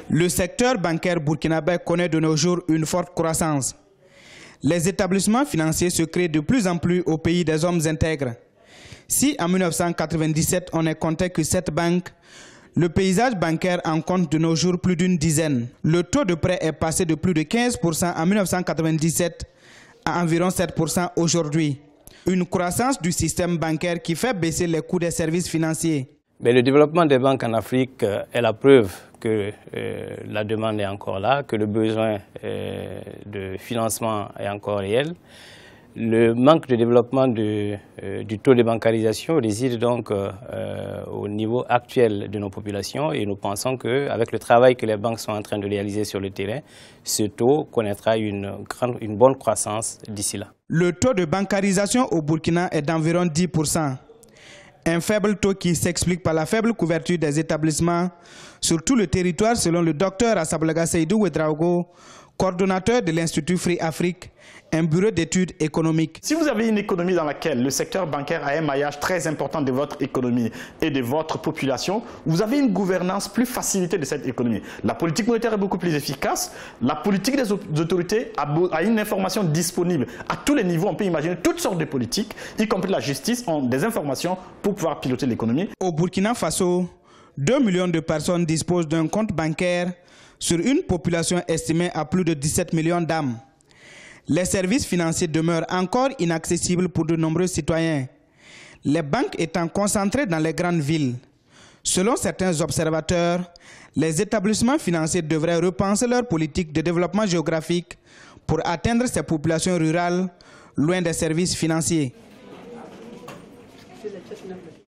Le secteur bancaire burkinabé connaît de nos jours une forte croissance. Les établissements financiers se créent de plus en plus au pays des hommes intègres. Si en 1997 on ne comptait que 7 banques, le paysage bancaire en compte de nos jours plus d'une dizaine. Le taux de prêt est passé de plus de 15% en 1997 à environ 7% aujourd'hui. Une croissance du système bancaire qui fait baisser les coûts des services financiers. Mais le développement des banques en Afrique est la preuve que la demande est encore là, que le besoin de financement est encore réel. Le manque de développement du taux de bancarisation réside donc au niveau actuel de nos populations et nous pensons qu'avec le travail que les banques sont en train de réaliser sur le terrain, ce taux connaîtra une bonne croissance d'ici là. Le taux de bancarisation au Burkina est d'environ 10%. Un faible taux qui s'explique par la faible couverture des établissements sur tout le territoire selon le docteur Assablaga Seydou Ouedraogo, coordonnateur de l'Institut Free Afrique, un bureau d'études économiques. Si vous avez une économie dans laquelle le secteur bancaire a un maillage très important de votre économie et de votre population, vous avez une gouvernance plus facilitée de cette économie. La politique monétaire est beaucoup plus efficace, la politique des autorités a une information disponible à tous les niveaux. On peut imaginer toutes sortes de politiques, y compris la justice, ont des informations pour pouvoir piloter l'économie. Au Burkina Faso, 2 millions de personnes disposent d'un compte bancaire sur une population estimée à plus de 17 millions d'âmes. Les services financiers demeurent encore inaccessibles pour de nombreux citoyens, les banques étant concentrées dans les grandes villes. Selon certains observateurs, les établissements financiers devraient repenser leur politique de développement géographique pour atteindre ces populations rurales loin des services financiers.